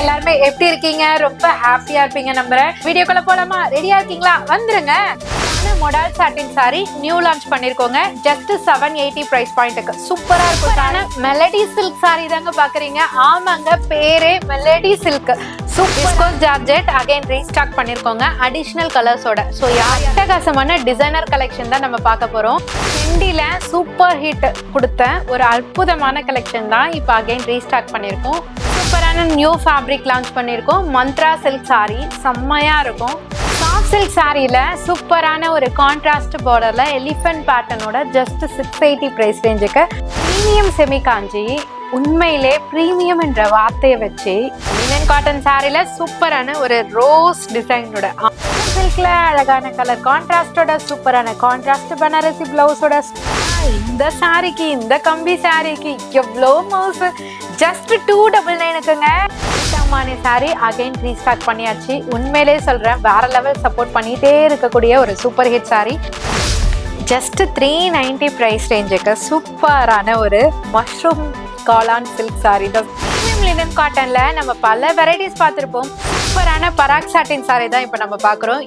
எல்லாருமே எப்படி இருக்கீங்க? ரொம்ப ஹாப்பியா இருப்பீங்க நம்புறேன். வீடியோக்குள்ள போலாமா? ரெடியா இருக்கீங்களா? வந்துருங்க. Modal satin sari new launch பண்ணிருக்கோங்க. ஜஸ்ட் 780 பிரைஸ் பாயிண்ட்க்கு சூப்பரா இருக்கும். மெலடி சில்க் சாரி தாங்க பாக்குறீங்க. ஆமாங்க, பேரே melody silk. Super georgette again restock பண்ணிருக்கோங்க அடிஷனல் கலர்ஸோட. சோ அட்டகாசமான டிசைனர் கலெக்ஷன் தான் நம்ம பார்க்க போறோம். ஹிந்தில சூப்பர் ஹிட் கொடுத்த ஒரு அற்புதமான கலெக்ஷன் தான் இப்ப அகைன் ரீஸ்டாக் பண்ணிருக்கோம். சூப்பரான நியூ ஃபேப்ரிக் லான்ச் பண்ணிருக்கோம். மந்த்ரா சில்க் சாரி செம்மையா இருக்கும். சாஃப்ட் சில்க் சாரியில சூப்பரான ஒரு கான்ட்ராஸ்ட் பார்டர்ல எலிஃபென்ட் பேட்டர்னோட ஜஸ்ட் 680 பிரைஸ் ரேஞ்சுக்கு பிரீமியம் செமி காஞ்சி. உண்மையிலே பிரீமியம் என்ற வார்த்தையை வச்சு லினன் காட்டன் சாரில சூப்பரான ஒரு ரோஸ் டிசைனோட சில்க்ல அழகான கலர் கான்ட்ராஸ்டோட சூப்பரான கான்ட்ராஸ்ட் பனாரசி பிளவுஸோட இந்த சாரிக்கு இந்த கம்பி சாரிக்கு எவ்வளோ மவுஸ் ஜஸ்ட் 299க்குங்க. சாரி அகைன் ரீஸ்டாக் பண்ணியாச்சு. உண்மையிலே சொல்றேன், வேற லெவல் சப்போர்ட் பண்ணிட்டே இருக்கக்கூடிய ஒரு super hit sari. Just 390 price ரேஞ்சுக்கு சூப்பரான ஒரு மஷ்ரூம் காளான் சில்க் சாரி தான். பிரீமியம் லினன் காட்டன்ல நம்ம பல வெரைட்டிஸ் பார்த்துருப்போம். சூப்பரான பராக் சாட்டின் சாரி தான் இப்போ நம்ம பார்க்குறோம்.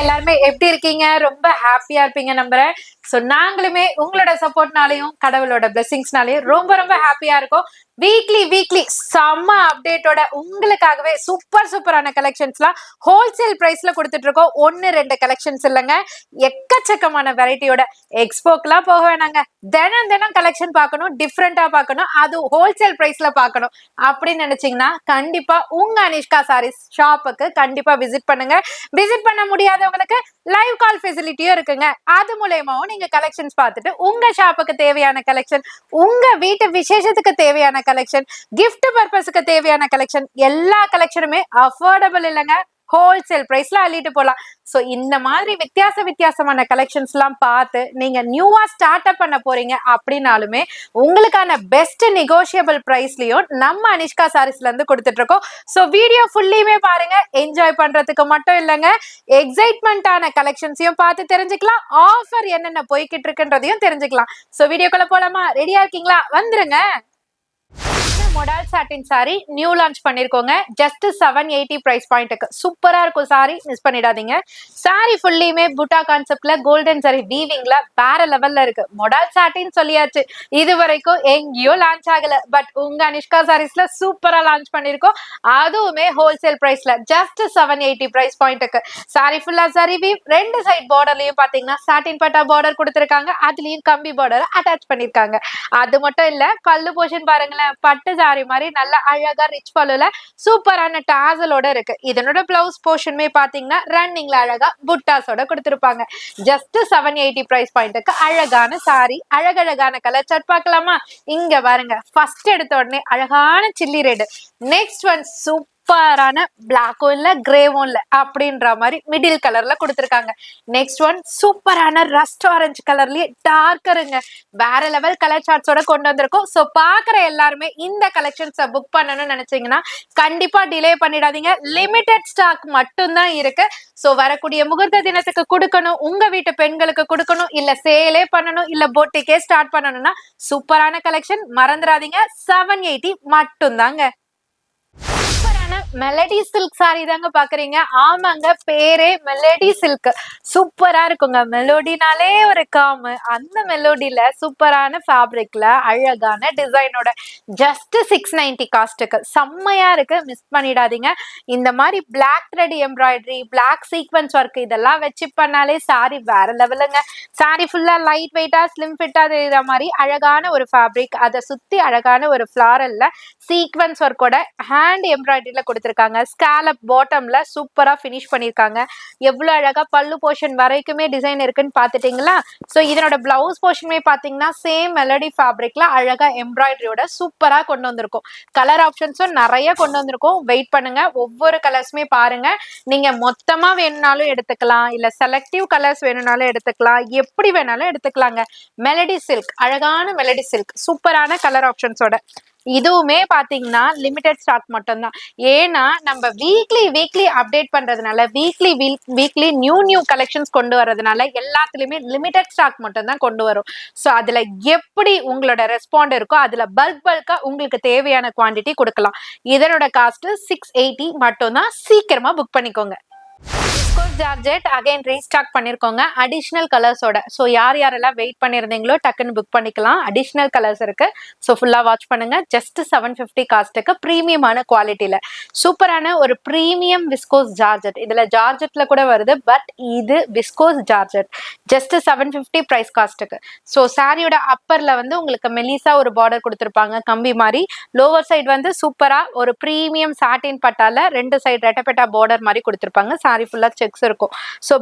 எல்லாருமே எப்படி இருக்கீங்க? ரொம்ப ஹாப்பியா இருப்பீங்க நம்புறேன். சோ நாங்களுமே உங்களோட சப்போர்ட்னாலையும் கடவுளோட பிளெஸிங்ஸ்னாலையும் ரொம்ப ரொம்ப ஹாப்பியா இருக்கும். வீக்லி செம்ம அப்டேட்டோட உங்களுக்காகவே சூப்பரான கலெக்ஷன்ஸ்லாம் ஹோல்சேல் பிரைஸ்ல கொடுத்துட்டு இருக்கோம். 1-2 கலெக்ஷன்ஸ் இல்லைங்க, எக்கச்சக்கமான வெரைட்டியோட. எக்ஸ்போக்கெல்லாம் போக வேணாங்க, தினம் கலெக்ஷன் பார்க்கணும், டிஃப்ரெண்டா பார்க்கணும், அது ஹோல்சேல் பிரைஸ்ல பார்க்கணும் அப்படின்னு நினைச்சீங்கன்னா கண்டிப்பா உங்க அனிஷ்கா சாரீஸ் ஷாப்புக்கு கண்டிப்பா விசிட் பண்ணுங்க. விசிட் பண்ண முடியாதவங்களுக்கு லைவ் கால் ஃபெசிலிட்டியும் இருக்குங்க. அது மூலமாவும் நீங்க கலெக்ஷன்ஸ் பார்த்துட்டு உங்க ஷாப்புக்கு தேவையான கலெக்ஷன், உங்க வீட்டு விசேஷத்துக்கு தேவையான கலெக்ஷன், கிஃப்ட் பர்பஸ்க்கு தேவையான கலெக்ஷன், எல்லா கலெக்ஷனுமே அஃபோர்டபிள் இல்லைங்க, ஹோல்சேல் பிரைஸ்ல அள்ளிட்டு போலாம். சோ இந்த மாதிரி வித்தியாசமான கலெக்ஷன்ஸ் எல்லாம் பார்த்து நீங்க நியூவா ஸ்டார்ட் அப் பண்ண போறீங்க அப்படின்னாலுமே உங்களுக்கான பெஸ்ட் நெகோஷியபிள் பிரைஸ்லயும் நம்ம அனிஷ்கா சாரீஸ்ல இருந்து கொடுத்துட்டு இருக்கோம். சோ வீடியோ ஃபுல்லியுமே பாருங்க. என்ஜாய் பண்றதுக்கு மட்டும் இல்லைங்க, எக்ஸைட்மெண்டான கலெக்ஷன்ஸையும் பார்த்து தெரிஞ்சுக்கலாம், ஆஃபர் என்னென்ன போய்கிட்டு இருக்குன்றதையும் தெரிஞ்சுக்கலாம். சோ வீடியோக்குள்ள போலாமா? ரெடியா இருக்கீங்களா? வந்துருங்க. Modal satin sari new launch பண்ணிருக்கோங்க. ஜஸ்ட் 780 பிரைஸ் பாயிண்ட்க்கு சூப்பரா இருக்கும் சாரி, மிஸ் பண்ணிடாதீங்க. சாரி ஃபுல்லியுமே புட்டா கான்செப்ட்ல கோல்டன் சாரி வீவிங்ல வேற லெவல்ல இருக்கு. மொடால் சாட்டின் சொல்லியாச்சு, இது வரைக்கும் எங்கேயோ லான்ச் ஆகல, பட் உங்க அனிஷ்கா சாரீஸ்ல சூப்பரா லான்ச் பண்ணிருக்கோம். அதுவுமே ஹோல்சேல் பிரைஸ்ல ஜஸ்ட் 780 பிரைஸ் பாயிண்ட்க்கு. சாரி ஃபுல்லா சாரி வீவ், ரெண்டு சைட் பார்டர்லயும் பாத்தீங்கன்னா சாட்டின் பட்டா பார்டர் கொடுத்திருக்காங்க, அதுலயும் கம்பி பார்டர் அட்டாச் பண்ணிருக்காங்க. அது மட்டும் இல்ல, பல்லு போர்ஷன் பாருங்களேன், பட்டு சாரி மாதிரி நல்ல அழகா ரிச் பல்லுல சூப்பரான டாசலோட இருக்கு. இதனோட பிளவுஸ் போர்ஷனுமே பாத்தீங்கன்னா ரன்னிங்ல அழகா புட்டாஸோட கொடுத்திருப்பாங்க. ஜஸ்ட் 780 பிரைஸ் பாயிண்ட்க்கு அழகான சாரி, அழகழகான கலர் சார்ட் பார்க்கலாமா? இங்க பாருங்க, ஃபர்ஸ்ட் எடுத்த உடனே அழகான சில்லி ரெட், நெக்ஸ்ட் ஒன் சூப்பரான பிளாக்கும் இல்ல கிரேவும் இல்ல அப்படின்ற மாதிரி மிடில் கலர்ல கொடுத்திருக்காங்க. நெக்ஸ்ட் ஒன் சூப்பரான ரஸ்ட் ஆரஞ்சு கலர்லயே டார்க்கருங்க, வேற லெவல் கலர் சார்ட்ஸோட கொண்டு வந்திருக்கோம். சோ பாக்குற எல்லாருமே இந்த கலெக்ஷன்ஸை புக் பண்ணணும்னு நினைச்சீங்கன்னா கண்டிப்பா டிலே பண்ணிடாதீங்க. லிமிடெட் ஸ்டாக் மட்டும்தான் இருக்கு. சோ வரக்கூடிய முகூர்த்த தினத்துக்கு கொடுக்கணும், உங்க வீட்டு பெண்களுக்கு கொடுக்கணும், இல்ல சேலே பண்ணணும், இல்ல பொட்டிக்கே ஸ்டார்ட் பண்ணணும்னா சூப்பரான கலெக்ஷன் மறந்துடாதீங்க. 780 மட்டும்தாங்க. மெலடி சில்க் சாரி தாங்க பாக்குறீங்க. ஆமாங்க, பேரே மெலடி சில்க். சூப்பரா இருக்குங்க. மெலோடினாலே ஒரு காமு, அந்த மெலோடியில சூப்பரான ஃபேப்ரிக்ல அழகான டிசைனோட ஜஸ்ட் 690 காஸ்ட்டுக்கு செம்மையா இருக்கு, மிஸ் பண்ணிடாதீங்க. இந்த மாதிரி black thread embroidery, black sequins work இதெல்லாம் வச்சு பண்ணாலே சாரி வேற லெவலுங்க. சாரி ஃபுல்லா லைட் வெயிட்டா ஸ்லிம் ஃபிட்டா தெரியுற மாதிரி அழகான ஒரு ஃபேப்ரிக், அதை சுத்தி அழகான ஒரு ஃபிளாரல்ல சீக்வன்ஸ் ஒர்க்கோட ஹேண்ட் எம்ப்ராய்டரி டிசைன்ல கொடுத்திருக்காங்க. ஸ்காலப் பாட்டம்ல சூப்பரா ஃபினிஷ் பண்ணிருக்காங்க. எவ்வளவு அழகா பல்லு போர்ஷன் வரைக்குமே டிசைன் இருக்குன்னு பாத்துட்டீங்களா? சோ இதனோட பிளவுஸ் போர்ஷனுமே பாத்தீங்கன்னா சேம் மெலடி ஃபேப்ரிக்ல அழகா எம்ப்ராய்டரியோட சூப்பரா கொண்டு வந்திருக்கோம். கலர் ஆப்ஷன்ஸும் நிறைய கொண்டு வந்திருக்கோம். வெயிட் பண்ணுங்க, ஒவ்வொரு கலர்ஸுமே பாருங்க. நீங்க மொத்தமா வேணும்னாலும் எடுத்துக்கலாம், இல்ல செலக்டிவ் கலர்ஸ் வேணும்னாலும் எடுத்துக்கலாம், எப்படி வேணாலும் எடுத்துக்கலாங்க. மெலடி சில்க், அழகான மெலடி சில்க், சூப்பரான கலர் ஆப்ஷன்ஸோட. இதுவுமே பாத்தீங்கன்னா லிமிடெட் ஸ்டாக் மட்டும்தான். ஏன்னா நம்ம வீக்லி அப்டேட் பண்றதுனால, வீக்லி நியூ கலெக்ஷன்ஸ் கொண்டு வரதுனால எல்லாத்துலயுமே லிமிடெட் ஸ்டாக் மட்டும் தான் கொண்டு வரும். சோ அதுல எப்படி உங்களோட ரெஸ்பாண்ட் இருக்கோ அதுல பல்கா உங்களுக்கு தேவையான குவாண்டிட்டி கொடுக்கலாம். இதனோட காஸ்ட் 680 மட்டும் தான். சீக்கிரமா புக் பண்ணிக்கோங்க. விஸ்கோஸ் ஜார்ஜெட் அகைன் ரீஸ்டாக் பண்ணிருக்கோங்க அடிஷனல் கலர்ஸோட. ஸோ யாரெல்லாம் வெயிட் பண்ணியிருந்தீங்களோ டக்குன்னு புக் பண்ணிக்கலாம். அடிஷனல் கலர்ஸ் இருக்கு. ஸோ ஃபுல்லா வாட்ச் பண்ணுங்க. ஜஸ்ட் 750 காஸ்ட்டுக்கு ப்ரீமியமான குவாலிட்டியில சூப்பரான ஒரு ப்ரீமியம் விஸ்கோஸ் ஜார்ஜெட். இதுல ஜார்ஜெட்ல கூட வருது, பட் இது விஸ்கோஸ் ஜார்ஜெட். ஜஸ்ட் 750 பிரைஸ் காஸ்ட்டுக்கு. ஸோ சாரியோட அப்பர்ல வந்து உங்களுக்கு மெலிசா ஒரு பார்டர் கொடுத்துருப்பாங்க கம்பி மாதிரி. லோவர் சைடு வந்து சூப்பரா ஒரு ப்ரீமியம் சாட்டின் பட்டால 2 சைடு ரெட்டப்பெட்டா பார்டர் மாதிரி கொடுத்துருப்பாங்க. சாரி ஃபுல்லா செக்ஸ் இருக்கும். ஸோ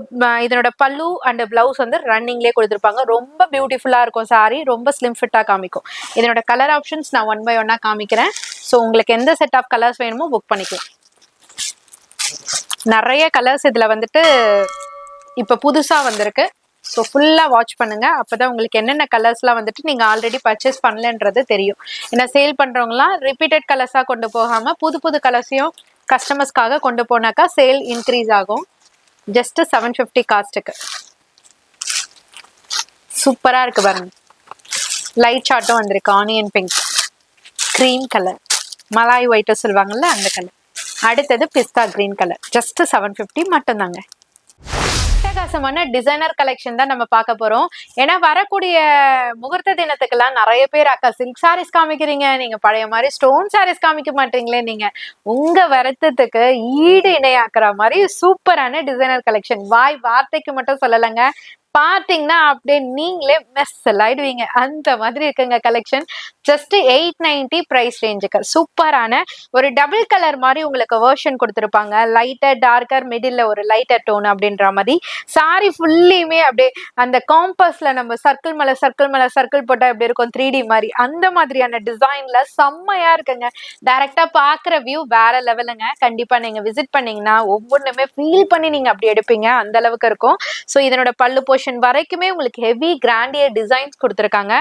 இதனோட பல்லு அண்ட் பிளவுஸ் வந்து ரன்னிங்லேயே கொடுத்துருப்பாங்க. ரொம்ப பியூட்டிஃபுல்லா இருக்கும் சாரி. ரொம்ப ஸ்லிம் ஃபிட்டா காமிக்கும். இதனோட கலர் ஆப்ஷன்ஸ் நான் 1 by 1 காமிக்கிறேன். ஸோ உங்களுக்கு எந்த செட் ஆஃப் கலர்ஸ் வேணுமோ புக் பண்ணிக்கலாம். நிறைய கலர்ஸ் இதுல வந்துட்டு இப்ப புதுசா வந்திருக்கு. ஸோ ஃபுல்லா வாட்ச் பண்ணுங்க. அப்பதான் உங்களுக்கு என்னென்ன கலர்ஸ்லாம் வந்துட்டு நீங்க ஆல்ரெடி பர்ச்சேஸ் பண்ணலன்றது தெரியும். ஏன்னா சேல் பண்றவங்கலாம் ரிப்பீட்டட் கலர்ஸா கொண்டு போகாம புது கலர்ஸையும் கஸ்டமர்ஸ்க்காக கொண்டு போனாக்கா சேல் இன்க்ரீஸ் ஆகும். ஜஸ்ட் 750 காஸ்ட்டுக்கு சூப்பரா இருக்கு பாருங்க. லைட் சார்ட்டும் வந்திருக்கு. Onion pink, cream colour, malai white சொல்லுவாங்கல்ல அந்த கலர். அடுத்தது பிஸ்தா கிரீன் கலர். ஜஸ்ட் 750 மட்டும் தாங்க. அட்டகாசமான டிசைனர் கலெக்ஷன் தான் நம்ம பார்க்க போறோம். ஏன்னா வரக்கூடிய முகூர்த்த தினத்துக்கெல்லாம் நிறைய பேர் அக்கா சில்க் சாரீஸ் காமிக்கிறீங்க, நீங்க பழைய மாதிரி ஸ்டோன் சாரீஸ் காமிக்க மாட்டீங்களே. நீங்க உங்க வருத்தத்துக்கு ஈடு இணையாக்குற மாதிரி சூப்பரான டிசைனர் கலெக்ஷன். வார்த்தைக்கு மட்டும் சொல்லலைங்க, பாத்தீங்கன்னா அப்படியே நீங்களே மெஸ்ஸல் ஆயிடுவீங்க. அந்த மாதிரி இருக்குங்க கலெக்ஷன். ஜஸ்ட் 890 பிரைஸ் ரேஞ்சுக்கு சூப்பரான ஒரு டபுள் கலர் மாதிரி உங்களுக்கு வெர்ஷன் கொடுத்துருப்பாங்க. லைட்டர் டார்க்கர் மிடில் ஒரு லைட்டர் டோன் அப்படின்ற மாதிரி. சாரி ஃபுல்லியுமே அப்படியே அந்த காம்பஸ்ல நம்ம சர்க்கிள் மேல சர்க்கிள் போட்டா எப்படி இருக்கும் 3D மாதிரி, அந்த மாதிரியான டிசைன்ல செம்மையா இருக்குங்க. டைரக்டா பாக்குற வியூ வேற லெவலுங்க. கண்டிப்பா நீங்க விசிட் பண்ணீங்கன்னா ஒவ்வொன்றுமே ஃபீல் பண்ணி நீங்க அப்படி எடுப்பீங்க. அந்த அளவுக்கு இருக்கும். ஸோ இதனோட பல்லு போர்ஷன் வரைக்குமே உங்களுக்கு ஹெவி கிராண்டியர் டிசைன்ஸ் கொடுத்துருக்காங்க.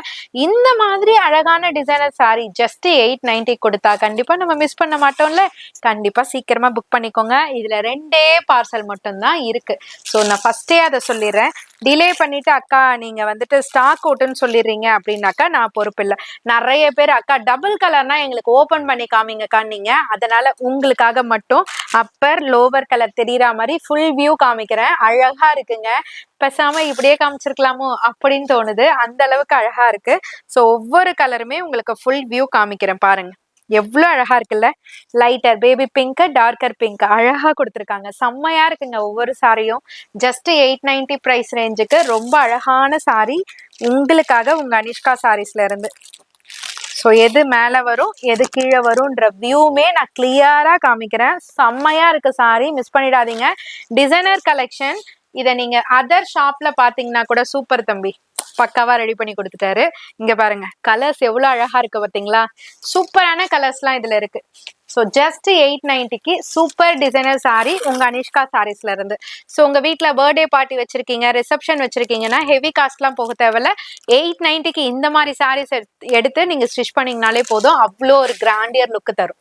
இந்த மாதிரி அழகான டிசைனர் சாரி ஜஸ்ட் 890 கொடுத்தா கண்டிப்பா நம்ம மிஸ் பண்ண மாட்டோம்ல. கண்டிப்பா சீக்கிரமா புக் பண்ணிக்கோங்க. இதுல 2 பார்சல் மட்டும் தான் இருக்கு. ஸோ நான் ஃபர்ஸ்டே அதை சொல்லிடுறேன். டிலே பண்ணிட்டு அக்கா நீங்க வந்துட்டு ஸ்டாக் அவுட்னு சொல்லிடுறீங்க அப்படின்னாக்கா நான் பொறுப்பு இல்லை. நிறைய பேர் அக்கா டபுள் கலர்னா எங்களுக்கு ஓபன் பண்ணி காமிங்கக்கா நீங்க, அதனால உங்களுக்காக மட்டும் அப்பர் லோவர் கலர் தெரியற மாதிரி ஃபுல் வியூ காமிக்கிறேன். அழகா இருக்குங்க. பேசாம இப்படியே காமிச்சிருக்கலாமோ அப்படின்னு தோணுது. அந்த அளவுக்கு அழகா இருக்கு. ஸோ ஒவ்வொரு கலருமே உங்களுக்கு ஃபுல் வியூ காமிக்கிறேன் பாருங்க. எவ்வளவு அழகா இருக்குல்ல. Lighter baby pink, darker pink அழகா கொடுத்துருக்காங்க. செம்மையா இருக்குங்க ஒவ்வொரு சாரியும். ஜஸ்ட் 890 பிரைஸ் ரேஞ்சுக்கு ரொம்ப அழகான சாரி உங்களுக்காக உங்க அனிஷ்கா சாரீஸ்ல இருந்து. ஸோ எது மேல வரும் எது கீழே வரும்ன்ற வியூமே நான் கிளியரா காமிக்கிறேன். செம்மையா இருக்கு சாரி, மிஸ் பண்ணிடாதீங்க. Designer collection. இதை நீங்க அதர் ஷாப்ல பாத்தீங்கன்னா கூட சூப்பர் தம்பி பக்காவா ரெடி பண்ணி கொடுத்துட்டாரு. இங்க பாருங்க கலர்ஸ் எவ்வளவு அழகா இருக்கு பாத்தீங்களா. சூப்பரான கலர்ஸ்லாம் இதுல இருக்கு. ஸோ ஜஸ்ட் 890க்கு சூப்பர் டிசைனர் சாரி உங்க அனிஷ்கா சாரீஸ்ல இருந்து. ஸோ உங்க வீட்டுல பர்த்டே பார்ட்டி வச்சிருக்கீங்க, ரிசப்ஷன் வச்சிருக்கீங்கன்னா ஹெவி காஸ்ட்லாம் போக தேவையில்ல. 890க்கு இந்த மாதிரி சாரீஸ் எடுத்து நீங்க ஸ்டிச் பண்ணீங்கனாலே போதும். அவ்வளோ ஒரு கிராண்டியர் லுக் தரும்.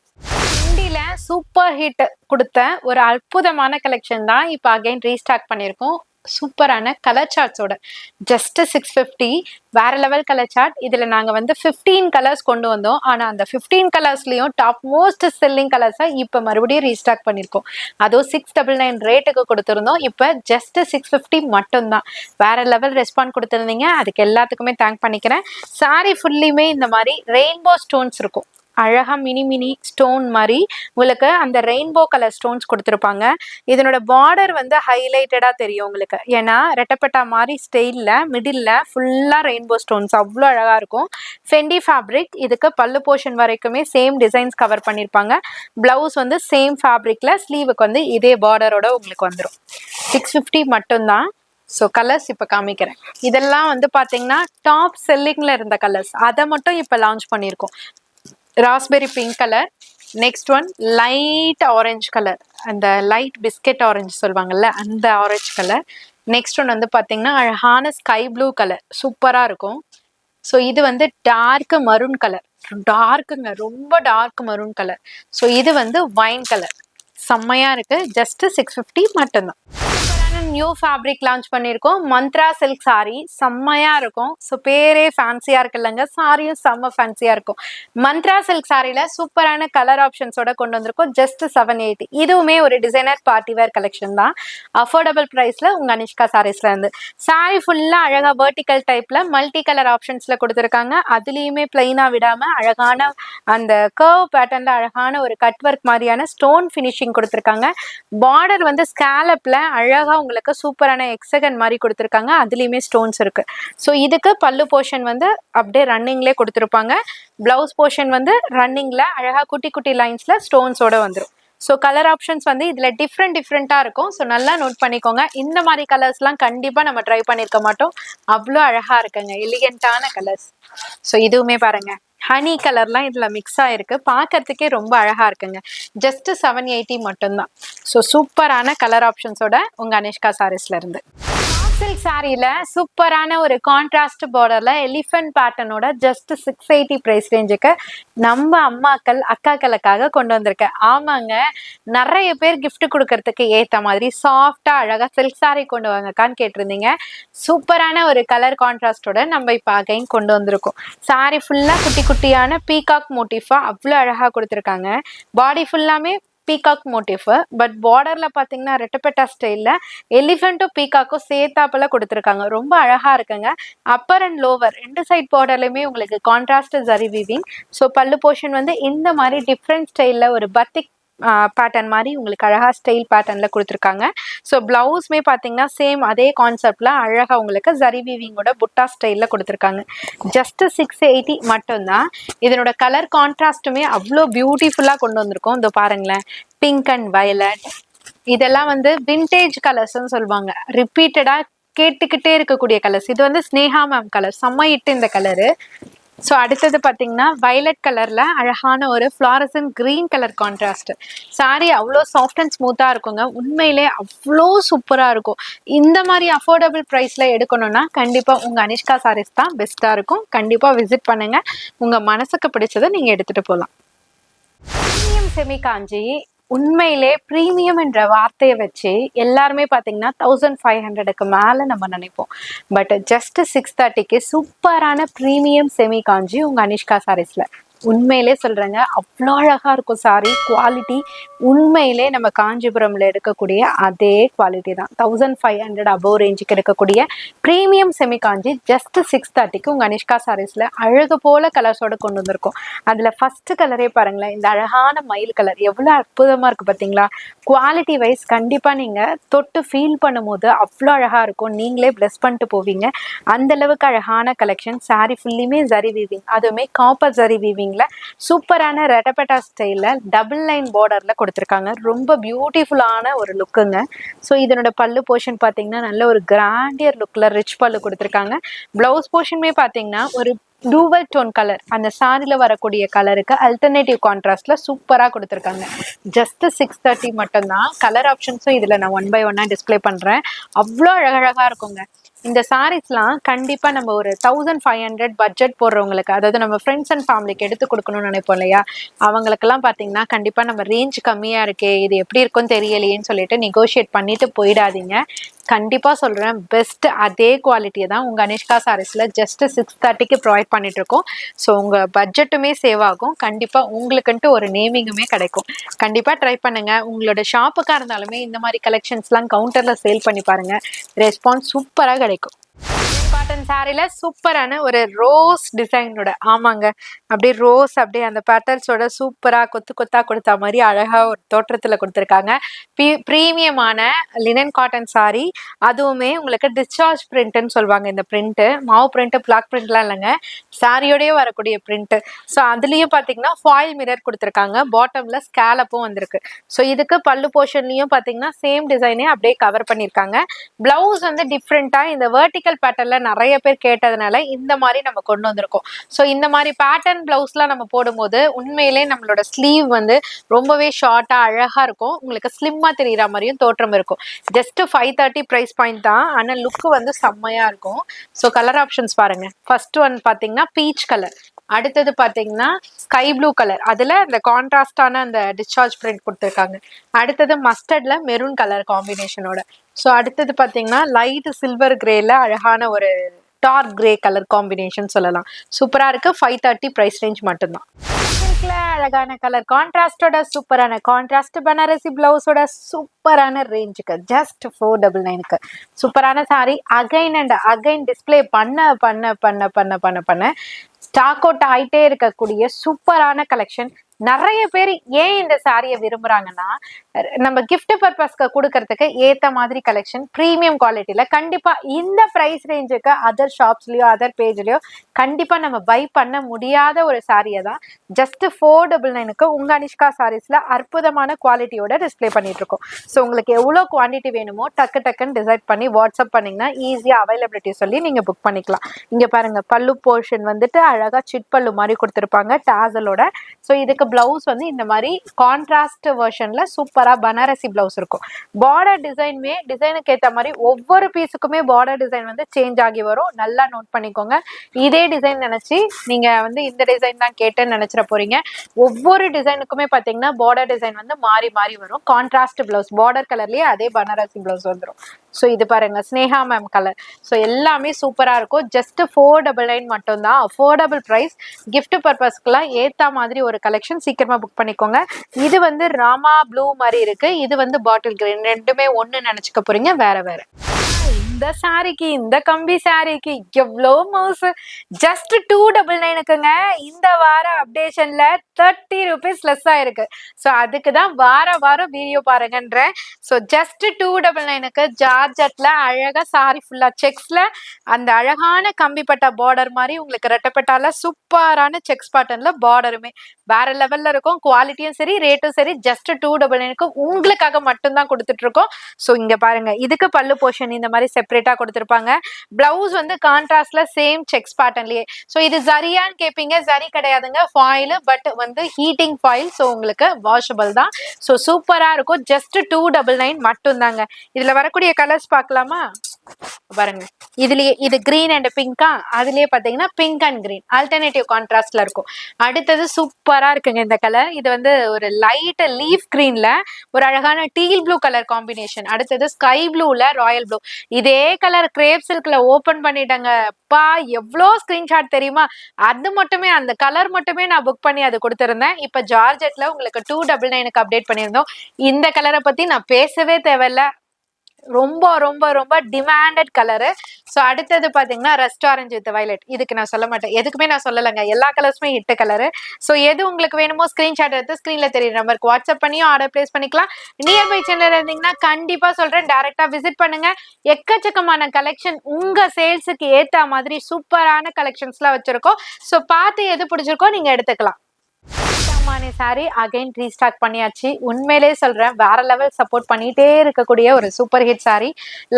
இண்டியில சூப்பர் ஹிட் கொடுத்த ஒரு அற்புதமான கலெக்ஷன் தான் இப்ப அகைன் ரீஸ்டாக் பண்ணிருக்கோம். சூப்பரான கலர் சார்ட்ஸோட ஜஸ்ட் 650. வேற லெவல் கலர் சார்ட். இதுல நாங்க வந்து 15 கலர்ஸ் கொண்டு வந்தோம். ஆனா அந்த 15 கலர்ஸ்லயும் டாப் மோஸ்ட் செல்லிங் கலர்ஸா இப்ப மறுபடியும் ரீஸ்டாக் பண்ணிருக்கோம். அதுவும் 699 ரேட்டுக்கு கொடுத்திருந்தோம். இப்ப ஜஸ்ட் 650 மட்டும்தான். வேற லெவல் ரெஸ்பாண்ட் கொடுத்திருந்தீங்க. அதுக்கு எல்லாத்துக்குமே தேங்க் பண்ணிக்கிறேன். சாரி ஃபுல்லியுமே இந்த மாதிரி ரெயின்போ ஸ்டோன்ஸ் இருக்கும். அழகா மினி மினி ஸ்டோன் மாதிரி உங்களுக்கு அந்த ரெயின்போ கலர் ஸ்டோன்ஸ் கொடுத்துருப்பாங்க. இதனோட பார்டர் வந்து ஹைலைட்டடா தெரியும் உங்களுக்கு. ஏன்னா ரெட்டப்பட்டா மாதிரி ஸ்டைல்ல மிடில்ல ஃபுல்லா ரெயின்போ ஸ்டோன்ஸ் அவ்வளோ அழகா இருக்கும். Fendi fabric. இதுக்கு பல்லு போர்ஷன் வரைக்குமே சேம் டிசைன்ஸ் கவர் பண்ணியிருப்பாங்க. பிளவுஸ் வந்து சேம் ஃபேப்ரிக்ல ஸ்லீவுக்கு வந்து இதே பார்டரோட உங்களுக்கு வந்துடும். 650 மட்டும்தான். ஸோ கலர்ஸ் இப்போ காமிக்கிறேன். இதெல்லாம் வந்து பார்த்தீங்கன்னா டாப் செல்லிங்ல இருந்த கலர்ஸ், அதை மட்டும் இப்போ லான்ச் பண்ணியிருக்கோம். Raspberry pink colour, next one light orange colour, அந்த லைட் பிஸ்கெட் ஆரஞ்சு சொல்லுவாங்கல்ல அந்த ஆரஞ்சு கலர். நெக்ஸ்ட் ஒன் வந்து பார்த்தீங்கன்னா அழகான ஸ்கை ப்ளூ கலர், சூப்பராக இருக்கும். ஸோ இது வந்து டார்க் மரூன் கலர், டார்க்குங்க, ரொம்ப டார்க் மரூன் கலர். ஸோ இது வந்து வைன் கலர், செம்மையா இருக்கு. ஜஸ்ட் 650 மட்டும்தான். நியூ ஃபேப்ரிக் லான்ச் பண்ணியிருக்கோம். மந்த்ரா சில்க் சாரி, செம்மையா இருக்கும். ஸோ பேரே ஃபேன்சியா இருக்கு இல்லைங்க, சாரியும் செம்ம ஃபேன்சியா இருக்கும். மந்த்ரா சில்க் சாரியில சூப்பரான கலர் ஆப்ஷன்ஸோட கொண்டு வந்திருக்கோம். ஜஸ்ட் 780. இதுவுமே ஒரு டிசைனர் பார்ட்டி வேர் கலெக்ஷன் தான். அஃபோர்டபுள் பிரைஸ்ல உங்க அனிஷ்கா சாரீஸ்ல இருந்து. சாரி ஃபுல்லா அழகா வெர்டிக்கல் டைப்ல மல்டி கலர் ஆப்ஷன்ஸ்ல கொடுத்துருக்காங்க. அதுலயுமே பிளைனா விடாம அழகான அந்த கர்வ் பேட்டர்ன்ல அழகான ஒரு கட் ஒர்க் மாதிரியான ஸ்டோன் ஃபினிஷிங் கொடுத்துருக்காங்க. பார்டர் வந்து ஸ்கேலப்ல அழகா உங்களுக்கு சூப்பரான எக்ஸகன் மாதிரி கொடுத்துருக்காங்க. அதுலயுமே ஸ்டோன்ஸ் இருக்கு. ஸோ இதுக்கு பல்லு போர்ஷன் வந்து அப்படியே ரன்னிங்லேயே கொடுத்துருப்பாங்க. பிளவுஸ் போர்ஷன் வந்து ரன்னிங்ல அழகா குட்டி குட்டி லைன்ஸ்ல ஸ்டோன்ஸோட வந்துடும். ஸோ கலர் ஆப்ஷன்ஸ் வந்து இதில் டிஃப்ரெண்ட்டாக இருக்கும். ஸோ நல்லா நோட் பண்ணிக்கோங்க. இந்த மாதிரி கலர்ஸ்லாம் கண்டிப்பாக நம்ம ட்ரை பண்ணியிருக்க மாட்டோம். அவ்வளோ அழகாக இருக்குங்க, எலிகென்ட்டான கலர்ஸ். ஸோ இதுவுமே பாருங்க, ஹனி கலர்லாம் இதில் மிக்ஸ் ஆகிருக்கு, பார்க்கறதுக்கே ரொம்ப அழகாக இருக்குங்க. ஜஸ்ட் 780 மட்டும்தான். ஸோ சூப்பரான கலர் ஆப்ஷன்ஸோட உங்கள் அனிஷ்கா சாரீஸ்ல இருந்து. சில்க் சாரியில சூப்பரான ஒரு கான்ட்ராஸ்ட் பார்டர்ல எலிஃபென்ட் பேட்டர்னோட ஜஸ்ட் 680 பிரைஸ் ரேஞ்சுக்கு நம்ம அம்மாக்கள் அக்காக்களுக்காக கொண்டு வந்திருக்கேன். ஆமாங்க, நிறைய பேர் கிஃப்ட் கொடுக்கறதுக்கு ஏற்ற மாதிரி சாஃப்டா அழகா சில்க் சாரி கொண்டு வாங்கக்கான்னு கேட்டிருந்தீங்க. சூப்பரான ஒரு கலர் கான்ட்ராஸ்டோட நம்ம இப்போ அகைன் கொண்டு வந்திருக்கோம். சாரி ஃபுல்லா குட்டி குட்டியான பீகாக் மோட்டிஃபா அவ்வளோ அழகா கொடுத்துருக்காங்க. பாடி ஃபுல்லாமே பீகாக் மோட்டிஃப், பட் பார்டர்ல பாத்தீங்கன்னா ரெட்டப்பட்டா ஸ்டைல்ல எலிஃபென்ட்டும் பீகாக்கும் சேர்த்தாப்புல கொடுத்துருக்காங்க. ரொம்ப அழகா இருக்குங்க. அப்பர் அண்ட் லோவர் ரெண்டு சைட் பார்டர்லயுமே உங்களுக்கு கான்ட்ராஸ்ட் ஜரி வீவிங். ஸோ பல்லு போர்ஷன் வந்து இந்த மாதிரி டிஃப்ரெண்ட் ஸ்டைல்ல ஒரு பத்திக் பேட்டர்ன் மாதிரி உங்களுக்கு அழகா ஸ்டைல் பேட்டர்ன்ல கொடுத்துருக்காங்க. ஸோ பிளவுஸ்மே பார்த்தீங்கன்னா சேம் அதே கான்செப்ட்ல அழகா உங்களுக்கு ஜரி வீவிங்கோட புட்டா ஸ்டைல்ல கொடுத்துருக்காங்க. ஜஸ்ட் 680 மட்டும்தான். இதனோட கலர் கான்ட்ராஸ்ட்டுமே அவ்வளோ பியூட்டிஃபுல்லா கொண்டு வந்திருக்கோம். இந்த பாருங்களேன், பிங்க் அண்ட் வயலட், இதெல்லாம் வந்து விண்டேஜ் கலர்ஸ்ன்னு சொல்லுவாங்க. ரிப்பீட்டடா கேட்டுக்கிட்டே இருக்கக்கூடிய கலர்ஸ். இது வந்து ஸ்னேகா மேம் கலர், செம்ம இட்டு இந்த கலரு. ஸோ அடுத்தது பார்த்தீங்கன்னா வயலட் கலர்ல அழகான ஒரு fluorescent green colour contrast. Sorry அவ்வளோ சாஃப்ட் அண்ட் ஸ்மூத்தாக இருக்குங்க. உண்மையிலே அவ்வளோ சூப்பராக இருக்கும். இந்த மாதிரி அஃபோர்டபுள் ப்ரைஸ்ல எடுக்கணும்னா கண்டிப்பாக உங்கள் அனிஷ்கா சாரீஸ் தான் பெஸ்ட்டாக இருக்கும். கண்டிப்பாக விசிட் பண்ணுங்க. உங்கள் மனசுக்கு பிடிச்சதை நீங்கள் எடுத்துகிட்டு போகலாம். ப்ரீமியம் செமி காஞ்சி, உண்மையிலே ப்ரீமியம் என்ற வார்த்தையை வச்சு எல்லாருமே பார்த்தீங்கன்னா 1500க்கு மேலே நம்ம நினைப்போம். பட் ஜஸ்ட் 630க்கு சூப்பரான ப்ரீமியம் செமி காஞ்சி உங்கள் அனிஷ்கா சாரீஸ்ல. உண்மையிலே சொல்றேங்க, அவ்வளோ அழகா இருக்கும் சாரி. குவாலிட்டி உண்மையிலே நம்ம காஞ்சிபுரம்ல எடுக்கக்கூடிய அதே குவாலிட்டி தான். 1500 அபோவ் ரேஞ்சுக்கு எடுக்கக்கூடிய ப்ரீமியம் செமி காஞ்சி ஜஸ்ட் 630க்கு உங்க அனிஷ்கா சாரீஸ்ல அழகு போல கலர்ஸோட கொண்டு வந்திருக்கும். அதுல ஃபர்ஸ்ட் கலரே பாருங்களேன், இந்த அழகான மயில் கலர் எவ்வளவு அற்புதமா இருக்கு பாத்தீங்களா. குவாலிட்டி வைஸ் கண்டிப்பா நீங்க தொட்டு ஃபீல் பண்ணும்போது அவ்வளோ அழகா இருக்கும். நீங்களே பிளஸ் பண்ணிட்டு போவீங்க. அந்த அளவுக்கு அழகான கலெக்ஷன். சாரி ஃபுல்லுமே ஜரி வீவிங், அதுவுமே காப்பர் ஜரி வீவிங் சூப்பரான ரெட்டப்பட்டா ஸ்டைல்ல டபுள் லைன் பார்டர்ல கொடுத்துருக்காங்க. ரொம்ப பியூட்டிஃபுல்லான ஒரு லுக்குங்க. ஸோ இதனோட பல்லு போர்ஷன் பார்த்தீங்கன்னா நல்ல ஒரு கிராண்டியர் லுக்ல ரிச் பல்லு கொடுத்துருக்காங்க. பிளவுஸ் போர்ஷனுமே பார்த்தீங்கன்னா ஒரு டூவல் டோன் கலர், அந்த சாரில வரக்கூடிய கலருக்கு அல்டர்னேட்டிவ் கான்ட்ராஸ்ட்ல சூப்பரா கொடுத்துருக்காங்க. ஜஸ்ட் 630 மட்டும்தான். கலர் ஆப்ஷன்ஸும் இதுல நான் 1 by 1 டிஸ்பிளே பண்றேன். அவ்வளோ அழகழகா இருக்குங்க. இந்த சாரீஸ்லாம் கண்டிப்பா நம்ம ஒரு 1500 பட்ஜெட் போடுறவங்களுக்கு, அதாவது நம்ம ஃப்ரெண்ட்ஸ் அண்ட் ஃபேமிலிக்கு எடுத்து கொடுக்கணும்னு நினைப்போம் இல்லையா, அவங்களுக்கெல்லாம் பார்த்தீங்கன்னா கண்டிப்பா நம்ம ரேஞ்ச் கம்மியா இருக்கே, இது எப்படி இருக்கும்னு தெரியலையேன்னு சொல்லிட்டு நெகோஷியேட் பண்ணிட்டு போயிடாதீங்க. கண்டிப்பா சொல்றேன், பெஸ்ட் அதே குவாலிட்டியை தான் உங்க அனிஷ்கா சாரீஸ்ல ஜஸ்ட் 630க்கு ப்ரொவைட் பண்ணிட்டு இருக்கோம். ஸோ உங்க பட்ஜெட்டுமே சேவ் ஆகும். கண்டிப்பா உங்களுக்குன்ட்டு ஒரு நேமிங்குமே கிடைக்கும். கண்டிப்பா ட்ரை பண்ணுங்க. உங்களோட ஷாப்புக்கா இருந்தாலுமே இந்த மாதிரி கலெக்ஷன்ஸ்லாம் கவுண்டர்ல சேல் பண்ணி பாருங்க. ரெஸ்பான்ஸ் சூப்பரா கிடைக்கும். காட்டன் சாரில சூப்பரான ஒரு ரோஸ் டிசைனோட, ஆமாங்க, அப்படியே ரோஸ் அப்படியே அந்த பேட்டர்ன்ஸோட சூப்பரா கொத்து கொத்தா கொடுத்த மாதிரி அழகா ஒரு தோற்றத்துல கொடுத்துருக்காங்க. ப்ரீமியமான லினன் காட்டன் சாரி, அதுவுமே உங்களுக்கு டிஸ்சார்ஜ் பிரிண்ட்னு சொல்லுவாங்க. இந்த பிரிண்ட் மாவு பிரிண்ட் பிளாக் பிரிண்ட்லாம் இல்லைங்க, சாரியோடய வரக்கூடிய பிரிண்ட். ஸோ அதுலயும் பாத்தீங்கன்னா ஃபாயில் மிரர் கொடுத்துருக்காங்க, பாட்டம்ல ஸ்கேலப்பும் வந்திருக்கு. ஸோ இதுக்கு பல்லு போர்ஷன்லயும் பாத்தீங்கன்னா சேம் டிசைனே அப்படியே கவர் பண்ணியிருக்காங்க. பிளவுஸ் வந்து டிஃப்ரெண்டா இந்த வெர்டிக்கல் பேட்டர்ன்ல நிறைய பேர் கேட்டதுனால இந்த மாதிரி நம்ம கொண்டு வந்திருக்கோம். ஸோ இந்த மாதிரி பேட்டர்ன் பிளவுஸ்லாம் நம்ம போடும்போது உண்மையிலே நம்மளோட ஸ்லீவ் வந்து ரொம்பவே ஷார்ட்டா அழகா இருக்கும், உங்களுக்கு ஸ்லிம்மா தெரியுற மாதிரியும் தோற்றம் இருக்கும். ஜஸ்ட் 530 பிரைஸ் பாயிண்ட் தான், ஆனா லுக் வந்து செம்மையா இருக்கும். ஸோ கலர் ஆப்ஷன்ஸ் பாருங்க. ஃபர்ஸ்ட் ஒன் பாத்தீங்கன்னா பீச் கலர், அடுத்தது பாத்தீங்கன்னா ஸ்கை ப்ளூ கலர், அதுல அந்த கான்ட்ராஸ்டான அந்த டிஸ்சார்ஜ் பிரிண்ட் கொடுத்துருக்காங்க. அடுத்தது மஸ்டர்ட்ல மெரூன் கலர் காம்பினேஷனோட. ஸோ அடுத்தது பாத்தீங்கன்னா லைட் சில்வர் கிரேல அழகான ஒரு டார்க் கிரே கலர் காம்பினேஷன் சொல்லலாம். சூப்பரா இருக்கு. 530 பிரைஸ் ரேஞ்ச் மட்டும்தான். அழகான கலர் கான்ட்ராஸ்டோட சூப்பரான கான்ட்ராஸ்ட் பனாரசி பிளவுஸோட சூப்பரான ரேஞ்சுக்கு ஜஸ்ட் 499க்கு சூப்பரான sorry. Again and again display பண்ண பண்ண பண்ண பண்ண பண்ண பண்ண ஸ்டாக் அவுட் ஆயிட்டே இருக்கக்கூடிய சூப்பரான கலெக்ஷன். நிறைய பேர் ஏன் இந்த சாரியை விரும்புறாங்கன்னா, நம்ம கிஃப்ட் பர்பஸ்க்கு கொடுக்கறதுக்கு ஏத்த மாதிரி கலெக்ஷன் பிரீமியம் குவாலிட்டியில கண்டிப்பா இந்த பிரைஸ் ரேஞ்சுக்கு அதர் ஷாப்ஸ்லயோ அதர் பேஜ்லயோ கண்டிப்பா நம்ம பை பண்ண முடியாத ஒரு சாரியை தான் ஜஸ்ட் 499க்கு உங்க அனிஷ்கா சாரீஸ்ல அற்புதமான குவாலிட்டியோட டிஸ்பிளே பண்ணிட்டு இருக்கோம். ஸோ உங்களுக்கு எவ்வளவு குவான்டிட்டி வேணுமோ டக்கு டக்குன்னு டிசைட் பண்ணி வாட்ஸ்அப் பண்ணீங்கன்னா ஈஸியா அவைலபிலிட்டி சொல்லி நீங்க புக் பண்ணிக்கலாம். இங்க பாருங்க, பல்லு போர்ஷன் வந்துட்டு அழகா சிட் பல்லு மாதிரி கொடுத்துருப்பாங்க டாசலோட. ஸோ இதுக்கு பிளவுஸ் வந்து இந்த மாதிரி கான்ட்ராஸ்ட் வெர்ஷன்ல சூப்பரா பனாரசி பிளவுஸ் இருக்கும். பார்டர் டிசைனுமே டிசைனுக்கு ஏற்ற மாதிரி ஒவ்வொரு பீஸுக்குமே பார்டர் டிசைன் வந்து சேஞ்ச் ஆகி வரும். நல்லா நோட் பண்ணிக்கோங்க. இதே டிசைன் நினைச்சு நீங்க வந்து இந்த டிசைன் தான் கேட்டேன்னு நினைச்சிட போறீங்க. ஒவ்வொரு டிசைனுக்குமே பாத்தீங்கன்னா பார்டர் டிசைன் வந்து மாறி மாறி வரும். கான்ட்ராஸ்ட் பிளவுஸ் பார்டர் கலர்லயே அதே பனாரசி பிளவுஸ் வந்துடும். ஸோ இது பாருங்க, ஸ்னேகா மேம் கலர். ஸோ எல்லாமே சூப்பரா இருக்கும். ஜஸ்ட் 499 மட்டும்தான், அஃபோர்டபுள் பிரைஸ். கிஃப்ட் பர்பஸ்க்குலாம் ஏத்த மாதிரி ஒரு கலெக்ஷன். சீக்கிரமா புக் பண்ணிக்கோங்க. இது வந்து ராமா ப்ளூ மாதிரி இருக்கு, இது வந்து பாட்டில் கிரீன், ரெண்டுமே ஒண்ணு நினைச்சுக்க போறீங்க, வேற வேற. இந்த சாரிக்கு இந்த கம்பி சாரிக்கு எவ்வளோ மவுஸ், ஜஸ்ட் 299க்குங்க. இந்த வார அப்டேஷன்ல 30 rupees லெஸ் ஆயிருக்கு. ஸோ அதுக்கு தான் வாரம் வீடியோ பாருங்கன்றேன். ஸோ ஜஸ்ட் 299க்கு ஜார்ஜெட்ல அழகா சாரி ஃபுல்லா செக்ஸ்ல அந்த அழகான கம்பிப்பட்ட பார்டர் மாதிரி உங்களுக்கு ரெட்டப்பட்டால சூப்பரான செக்ஸ் பேட்டர்ன்ல பார்டருமே வேற லெவல்ல இருக்கும். குவாலிட்டியும் சரி ரேட்டும் சரி ஜஸ்ட் 299க்கு உங்களுக்காக மட்டும்தான் கொடுத்துட்டு இருக்கோம். ஸோ இங்க பாருங்க, இதுக்கு பல்லு போர்ஷன் இந்த மாதிரி செப்பரேட்டா கொடுத்துருப்பாங்க. பிளவுஸ் வந்து கான்ட்ராஸ்ட்ல சேம் செக்ஸ் பேட்டர்ன்லயே. ஸோ இது ஜரியான்னு கேட்பீங்க, ஜரி கிடையாதுங்க, ஃபாயில், பட் வந்து ஹீட்டிங் ஃபாயில். ஸோ உங்களுக்கு வாஷபிள் தான். ஸோ சூப்பரா இருக்கும். ஜஸ்ட் 299 மட்டும் தாங்க. இதுல வரக்கூடிய கலர்ஸ் பார்க்கலாமா? பாருங்க, இதுலயே இது கிரீன் அண்ட் பிங்கா, அதுலயே பாத்தீங்கன்னா பிங்க் அண்ட் கிரீன் ஆல்டர்னேட்டிவ் கான்ட்ராஸ்ட்ல இருக்கும். அடுத்தது சூப்பரா இருக்குங்க இந்த கலர். இது வந்து ஒரு லைட் லீஃப் கிரீன்ல ஒரு அழகான டீல் ப்ளூ கலர் காம்பினேஷன். அடுத்தது ஸ்கை ப்ளூல ராயல் ப்ளூ. இதே கலர் கிரேப் சில்க்ல ஓபன் பண்ணிட்டாங்க. பா எவ்வளோ ஸ்கிரீன்ஷாட் தெரியுமா? அது மட்டுமே, அந்த கலர் மட்டுமே நான் புக் பண்ணி அது கொடுத்துருந்தேன். இப்ப ஜார்ஜெட்ல உங்களுக்கு 299க்கு அப்டேட் பண்ணியிருந்தோம். இந்த கலரை பத்தி நான் பேசவே தேவையில்ல, ரொம்ப ரொம்ப ரொம்ப டிமாண்டட் கலரு. ஸோ அடுத்தது பார்த்தீங்கன்னா ரெஸ்ட் ஆரஞ்சு வித் வயலட். இதுக்கு நான் சொல்ல மாட்டேன், எதுக்குமே நான் சொல்லலைங்க, எல்லா கலர்ஸுமே ஹிட் கலரு. ஸோ எது உங்களுக்கு வேணுமோ ஸ்கிரீன்ஷாட் எடுத்து ஸ்க்ரீனில் தெரியுற நம்பருக்கு வாட்ஸ்அப் பண்ணியும் ஆர்டர் பிளேஸ் பண்ணிக்கலாம். நியர்பை சென்னையில் இருந்தீங்கன்னா கண்டிப்பாக சொல்கிறேன், டேரெக்டாக விசிட் பண்ணுங்க. எக்கச்சக்கமான கலெக்ஷன் உங்கள் சேல்ஸுக்கு ஏற்ற மாதிரி சூப்பரான கலெக்ஷன்ஸ்லாம் வச்சுருக்கோம். ஸோ பார்த்து எது பிடிச்சிருக்கோ நீங்கள் எடுத்துக்கலாம். சாரி அகைன் ரீஸ்டாக் பண்ணியாச்சு. உண்மையிலே சொல்றேன், வேற லெவல் சப்போர்ட் பண்ணிட்டே இருக்கக்கூடிய ஒரு super hit sorry.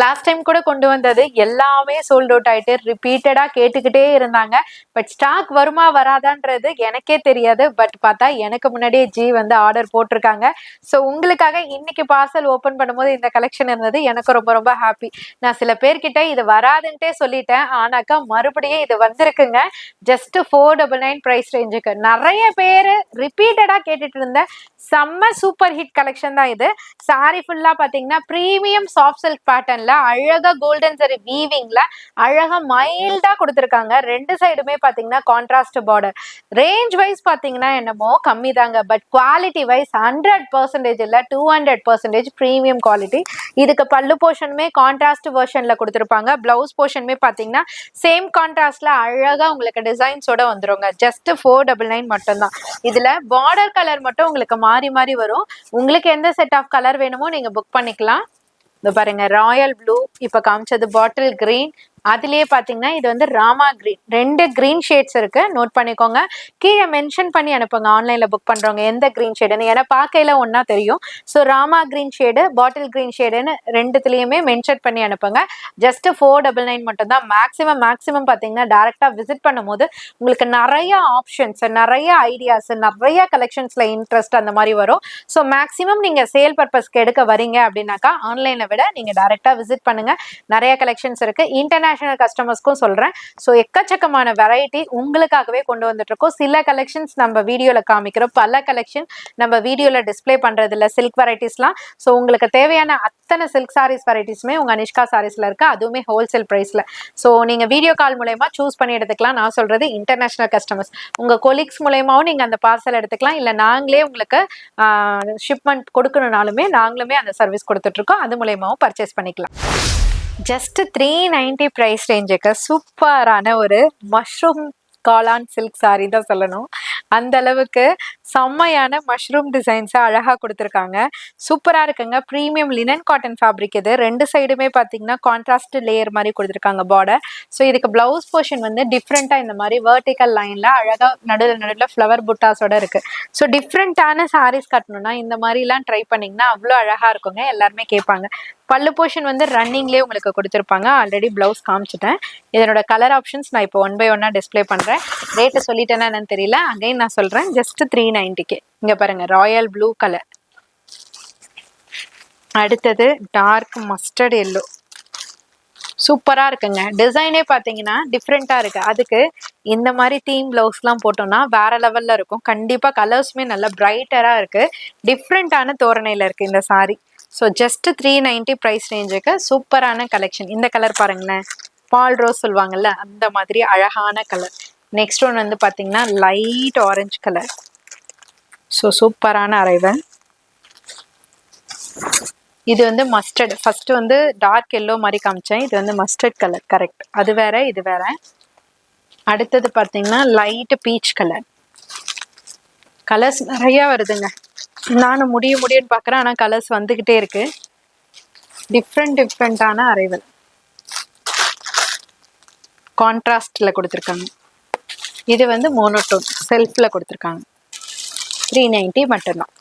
Last time கூட கொண்டு வந்தது எல்லாமே சோல்ட் அவுட் ஆயிட்டு ரிப்பீட்டடா கேட்டுக்கிட்டே இருந்தாங்க. பட் ஸ்டாக் வருமா வராதான்றது எனக்கே தெரியாது. பட் பார்த்தா எனக்கு முன்னாடியே ஜி வந்து ஆர்டர் போட்டிருக்காங்க. ஸோ உங்களுக்காக இன்னைக்கு பார்சல் ஓப்பன் பண்ணும்போது இந்த கலெக்ஷன் இருந்தது, எனக்கு ரொம்ப ரொம்ப ஹாப்பி. நான் சில பேர்கிட்ட இது வராதுன்ட்டே சொல்லிட்டேன், ஆனாக்கா மறுபடியும் இது வந்திருக்குங்க. ஜஸ்ட் 499 பிரைஸ் ரேஞ்சுக்கு. நிறைய பேர் ரிப்பீட்டடா கேட்டுட்டு இருந்த செம்ம சூப்பர் ஹிட் கலெக்ஷன் தான் இது. சாரி ஃபுல்லா பாத்தீங்கன்னா பிரீமியம் சாஃப்ட் சில்க் பேட்டர்ன்ல அழகா கோல்டன் சரி வீவிங்ல அழகா மைல்டா கொடுத்துருக்காங்க. ரெண்டு சைடுமே பாத்தீங்கன்னா கான்ட்ராஸ்ட் பார்டர். ரேஞ்ச் வைஸ் பாத்தீங்கன்னா என்னமோ கம்மி தாங்க, பட் குவாலிட்டி வைஸ் 100% இல்ல 200% பிரீமியம் குவாலிட்டி. இதுக்கு பல்லு போர்ஷனுமே கான்ட்ராஸ்ட் வெர்ஷன்ல கொடுத்துருப்பாங்க. பிளவுஸ் போர்ஷனுமே பாத்தீங்கன்னா சேம் கான்ட்ராஸ்ட்ல அழகா உங்களுக்கு டிசைன்ஸோட வந்துருங்க. ஜஸ்ட் 499 மட்டும் தான். இதுல பார்டர் கலர் மட்டும் உங்களுக்கு மாறி மாறி வரும். உங்களுக்கு எந்த செட் ஆஃப் கலர் வேணுமோ நீங்க புக் பண்ணிக்கலாம். இந்த பாருங்க ராயல் ப்ளூ, இப்ப காமிச்சது பாட்டில் கிரீன், அதுலயே பாத்தீங்கன்னா இது வந்து ராமா கிரீன். ரெண்டு கிரீன் ஷேட்ஸ் இருக்கு, நோட் பண்ணிக்கோங்க. கீழே மென்ஷன் பண்ணி அனுப்புங்க ஆன்லைன்ல புக் பண்றவங்க எந்த கிரீன் ஷேடுன்னு, ஏன்னா பார்க்கையில ஒன்னா தெரியும். So Rama green shade bottle green ஷேடுன்னு ரெண்டுத்துலயுமே மென்ஷன் பண்ணி அனுப்புங்க. ஜஸ்ட் 499 மட்டும் தான். மேக்ஸிமம் பாத்தீங்கன்னா டைரக்டா விசிட் பண்ணும்போது உங்களுக்கு நிறைய ஆப்ஷன்ஸ், நிறைய ஐடியாஸ், நிறைய கலெக்ஷன்ஸ்ல இன்ட்ரெஸ்ட் அந்த மாதிரி வரும். ஸோ மேக்ஸிமம் நீங்க சேல் பர்பஸ்க்கு எடுக்க வரீங்க அப்படின்னாக்கா ஆன்லைனை விட நீங்க டைரக்டா விசிட் பண்ணுங்க. நிறைய கலெக்ஷன்ஸ் இருக்கு. இன்டர்நேஷனல் கஸ்டமர்ஸ்க்கும் சொல்றேன். ஸோ எக்கச்சக்கமான வெரைட்டி உங்களுக்காகவே கொண்டு வந்துட்டு இருக்கோம். சில கலெக்ஷன்ஸ் நம்ம வீடியோல காமிக்கிறோம், பல கலெக்ஷன் நம்ம வீடியோல டிஸ்பிளே பண்றது இல்ல, சில்க் வெரைட்டிஸ்லாம். ஸோ உங்களுக்கு தேவையான அத்தனை சில்க் சாரீஸ் வெரைட்டிஸ்மே உங்க அனிஷ்கா சாரீஸ்ல இருக்கு, அதுவுமே ஹோல்சேல் பிரைஸ்ல. ஸோ நீங்க வீடியோ கால் மூலயமா சூஸ் பண்ணி எடுத்துக்கலாம். நான் சொல்றது இன்டர்நேஷனல் கஸ்டமர்ஸ். உங்க கொலீக்ஸ் மூலயமாவும் நீங்க அந்த பார்சல் எடுத்துக்கலாம், இல்ல நாங்களே உங்களுக்கு ஷிப்மெண்ட் கொடுக்கணும்னாலுமே நாங்களுமே அந்த சர்வீஸ் கொடுத்துட்டு இருக்கோம், அது மூலயமாவும் பர்ச்சேஸ் பண்ணிக்கலாம். ஜஸ்ட் 390 ப்ரைஸ் ரேஞ்சுக்கு சூப்பரான ஒரு மஷ்ரூம் காளான் சில்க் சாரி தான் சொல்லணும். அந்த அளவுக்கு செம்மையான மஷ்ரூம் டிசைன்ஸை அழகாக கொடுத்துருக்காங்க. சூப்பராக இருக்குங்க. ப்ரீமியம் லினன் காட்டன் ஃபேப்ரிக் இது. ரெண்டு சைடுமே பார்த்தீங்கன்னா கான்ட்ராஸ்ட் லேயர் மாதிரி கொடுத்துருக்காங்க பார்டர். ஸோ இதுக்கு பிளவுஸ் போர்ஷன் வந்து டிஃப்ரெண்ட்டாக இந்த மாதிரி வெர்டிக்கல் லைனில் அழகாக நடுவில் ஃப்ளவர் புட்டாஸோட இருக்குது. ஸோ டிஃப்ரெண்ட்டான சாரீஸ் கட்டணும்னா இந்த மாதிரிலாம் ட்ரை பண்ணிங்கன்னா அவ்வளோ அழகாக இருக்குங்க. எல்லாருமே கேட்பாங்க. பல்லு போர்ஷன் வந்து ரன்னிங்லேயே உங்களுக்கு கொடுத்துருப்பாங்க. ஆல்ரெடி பிளவுஸ் காமிச்சிட்டேன். இதனோட கலர் ஆப்ஷன்ஸ் நான் இப்போ 1 by 1 டிஸ்பிளே பண்ணுறேன். ரேட்டு சொல்லிட்டேன்னா என்னன்னு தெரியல, அகைன் நான் சொல்கிறேன். ஜஸ்ட் 390. இங்கே பாருங்க ராயல் ப்ளூ கலர், அடுத்தது டார்க் மஸ்டர்ட் எல்லோ. சூப்பராக இருக்குங்க. டிசைனே பார்த்தீங்கன்னா டிஃப்ரெண்ட்டாக இருக்குது. அதுக்கு இந்த மாதிரி தீம் ப்ளவுஸ்லாம் போட்டோம்னா வேற லெவலில் இருக்கும். கண்டிப்பாக கலர்ஸுமே நல்லா பிரைட்டராக இருக்குது. டிஃப்ரெண்ட்டான தோரணையில் இருக்குது இந்த சாரீ. ஸோ ஜஸ்ட் 390 ப்ரைஸ் ரேஞ்சுக்கு சூப்பரான கலெக்ஷன். இந்த கலர் பாருங்களேன், பால் ரோஸ் சொல்லுவாங்கல்ல அந்த மாதிரி அழகான கலர். நெக்ஸ்ட் ஒன் வந்து பார்த்தீங்கன்னா லைட் ஆரஞ்சு கலர். ஸோ சூப்பரான அரைவல். இது வந்து மஸ்டர்ட். ஃபர்ஸ்ட் வந்து டார்க் எல்லோ மாதிரி காமிச்சேன், இது வந்து மஸ்டர்ட் கலர். கரெக்ட், அது வேற இது வேற. அடுத்தது பார்த்தீங்கன்னா லைட் பீச் கலர். கலர்ஸ் நிறைய வருதுங்க. நானும் முடியும்னு பார்க்குறேன், ஆனால் கலர்ஸ் வந்துக்கிட்டே இருக்கு. டிஃப்ரெண்டான அரைவல் கான்ட்ராஸ்ட்ல கொடுத்துருக்காங்க. இது வந்து மோனோடோன் செல்ஃப்ல கொடுத்துருக்காங்க. 390 மட்டும்தான்.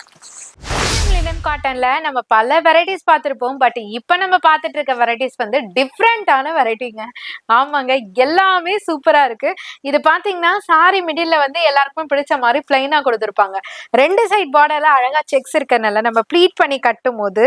லினன் காட்டன்ல நம்ம பல வெரைட்டிஸ் பார்த்துருப்போம், பட் இப்போ நம்ம பார்த்துட்டு இருக்க வெரைட்டிஸ் வந்து டிஃப்ரெண்டான வெரைட்டிங்க. ஆமாங்க, எல்லாமே சூப்பரா இருக்கு. இது பாத்தீங்கன்னா சாரி மிடில்ல வந்து எல்லாருக்கும் பிடிச்ச மாதிரி பிளைனா கொடுத்துருப்பாங்க. ரெண்டு சைட் பார்டர்ல அழகா செக்ஸ் இருக்கறனால நம்ம ப்ளீட் பண்ணி கட்டும் போது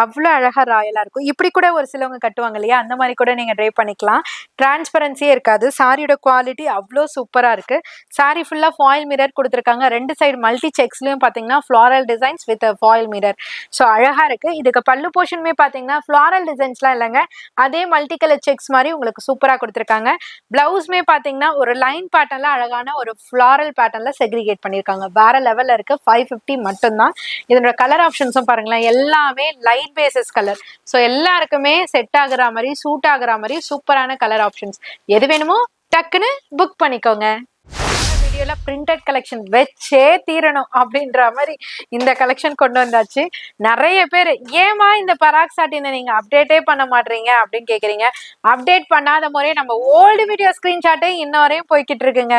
அவ்வளோ அழகா ராயலா இருக்கும். இப்படி கூட ஒரு சிலவங்க கட்டுவாங்க இல்லையா, அந்த மாதிரி கூட நீங்க ட்ரை பண்ணிக்கலாம். டிரான்ஸ்பரன்சியே இருக்காது. சாரியோட குவாலிட்டி அவ்வளோ சூப்பரா இருக்கு. சாரி ஃபுல்லா ஃபாயில் மிரர் கொடுத்துருக்காங்க. ரெண்டு சைடு மல்டி செக்ஸ்லயும் பாத்தீங்கன்னா floral designs with foil mirror. So அழகா இருக்கு. இதுக்கு பல்லு போர்ஷனுமே பாத்தீங்கன்னா ஃபிளாரல் டிசைன்ஸ்லாம் இல்லைங்க, அதே மல்டி கலர் செக்ஸ் மாதிரி உங்களுக்கு சூப்பரா கொடுத்துருக்காங்க. பிளவுஸ்மே பாத்தீங்கன்னா ஒரு லைன் பேட்டர்ன்ல அழகான ஒரு ஃபிளாரல் பேட்டர்ன்ல செக்ரிகேட் பண்ணிருக்காங்க. வேற லெவல்ல இருக்கு. 550 மட்டும்தான். இதனோட கலர் ஆப்ஷன்ஸும் பாருங்களேன், எல்லாமே லைட் பேசஸ் கலர். ஸோ எல்லாருக்குமே செட் ஆகுற மாதிரி சூட் ஆகுற மாதிரி சூப்பரான கலர் ஆப்ஷன்ஸ். எது வேணுமோ டக்குன்னு புக் பண்ணிக்கோங்க. வீடியோல பிரிண்டட் கலெக்ஷன் வச்சே தீரணும் அப்படின்ற மாதிரி இந்த கலெக்ஷன் கொண்டு வந்தாச்சு. நிறைய பேர் ஏமா இந்த பராக் சாட்டினை நீங்க அப்டேட்டே பண்ண மாட்டீங்க அப்படின்னு கேக்குறீங்க. அப்டேட் பண்ணாத முறையே நம்ம ஓல்டு வீடியோ ஸ்கிரீன்ஷாட்டே இன்ன வரையும் போய்கிட்டு இருக்குங்க.